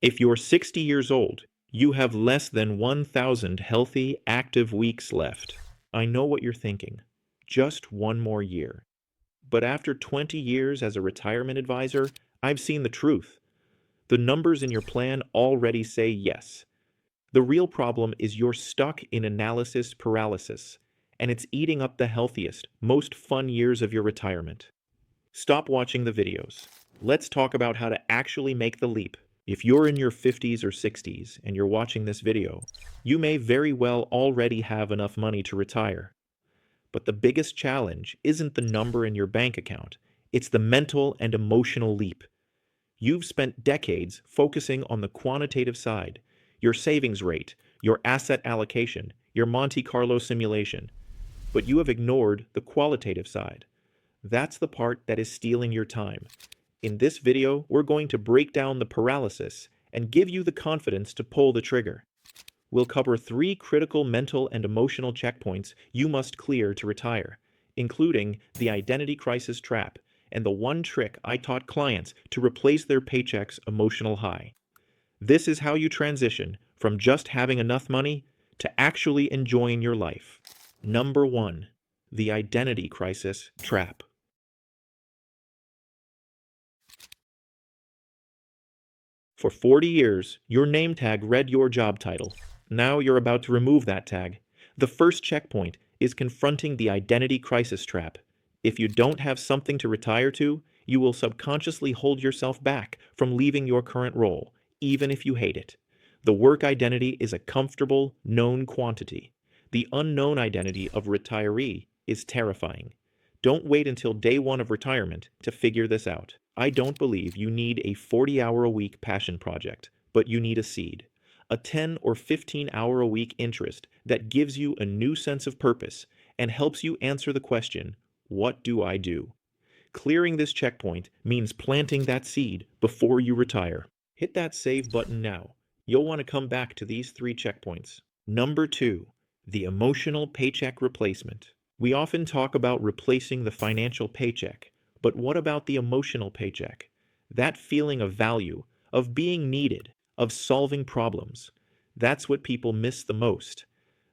If you're 60 years old, you have less than 1,000 healthy, active weeks left. I know what you're thinking. Just one more year. But after 20 years as a retirement advisor, I've seen the truth. The numbers in your plan already say yes. The real problem is you're stuck in analysis paralysis, and it's eating up the healthiest, most fun years of your retirement. Stop watching the videos. Let's talk about how to actually make the leap. If you're in your 50s or 60s and you're watching this video, you may very well already have enough money to retire. But the biggest challenge isn't the number in your bank account, it's the mental and emotional leap. You've spent decades focusing on the quantitative side, your savings rate, your asset allocation, your Monte Carlo simulation, but you have ignored the qualitative side. That's the part that is stealing your time. In this video, we're going to break down the paralysis and give you the confidence to pull the trigger. We'll cover 3 critical mental and emotional checkpoints you must clear to retire, including the identity crisis trap and the one trick I taught clients to replace their paycheck's emotional high. This is how you transition from just having enough money to actually enjoying your life. Number 1. The identity crisis trap. For 40 years, your name tag read your job title. Now you're about to remove that tag. The first checkpoint is confronting the identity crisis trap. If you don't have something to retire to, you will subconsciously hold yourself back from leaving your current role, even if you hate it. The work identity is a comfortable, known quantity. The unknown identity of retiree is terrifying. Don't wait until day one of retirement to figure this out. I don't believe you need a 40-hour-a-week passion project, but you need a seed. A 10 or 15-hour-a-week interest that gives you a new sense of purpose and helps you answer the question, what do I do? Clearing this checkpoint means planting that seed before you retire. Hit that save button now. You'll want to come back to these 3 checkpoints. Number 2, the emotional paycheck replacement. We often talk about replacing the financial paycheck, but what about the emotional paycheck? That feeling of value, of being needed, of solving problems. That's what people miss the most.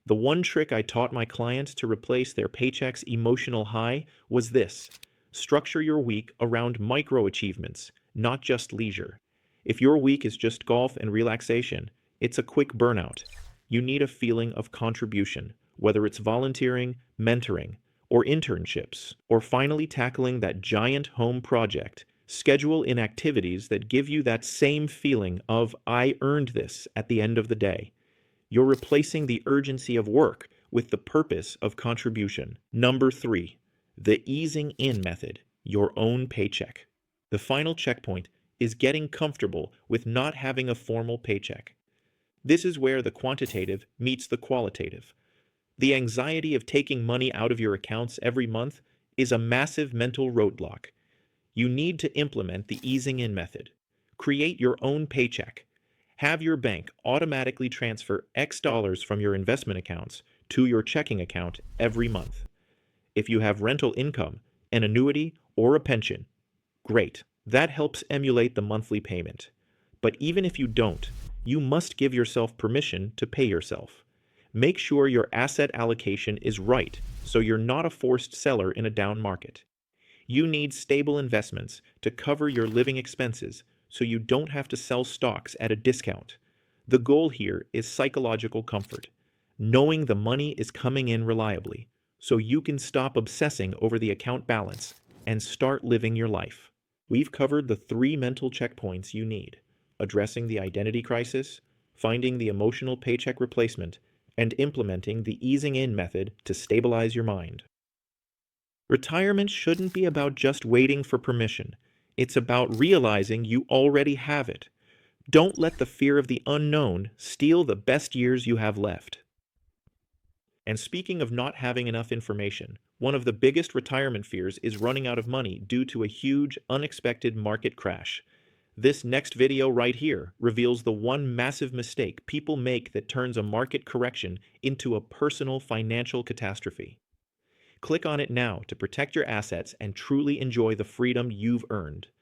The one trick I taught my clients to replace their paycheck's emotional high was this: structure your week around micro achievements, not just leisure. If your week is just golf and relaxation, it's a quick burnout. You need a feeling of contribution, whether it's volunteering, mentoring, or internships, or finally tackling that giant home project. Schedule in activities that give you that same feeling of, I earned this at the end of the day. You're replacing the urgency of work with the purpose of contribution. Number 3, the easing in method, your own paycheck. The final checkpoint is getting comfortable with not having a formal paycheck. This is where the quantitative meets the qualitative. The anxiety of taking money out of your accounts every month is a massive mental roadblock. You need to implement the easing in method. Create your own paycheck. Have your bank automatically transfer X dollars from your investment accounts to your checking account every month. If you have rental income, an annuity, or a pension, great. That helps emulate the monthly payment. But even if you don't, you must give yourself permission to pay yourself. Make sure your asset allocation is right so you're not a forced seller in a down market. You need stable investments to cover your living expenses so you don't have to sell stocks at a discount. The goal here is psychological comfort, knowing the money is coming in reliably, so you can stop obsessing over the account balance and start living your life. We've covered the 3 mental checkpoints you need: addressing the identity crisis, finding the emotional paycheck replacement, and implementing the easing in method to stabilize your mind. Retirement shouldn't be about just waiting for permission. It's about realizing you already have it. Don't let the fear of the unknown steal the best years you have left. And speaking of not having enough information, one of the biggest retirement fears is running out of money due to a huge, unexpected market crash. This next video right here reveals the one massive mistake people make that turns a market correction into a personal financial catastrophe. Click on it now to protect your assets and truly enjoy the freedom you've earned.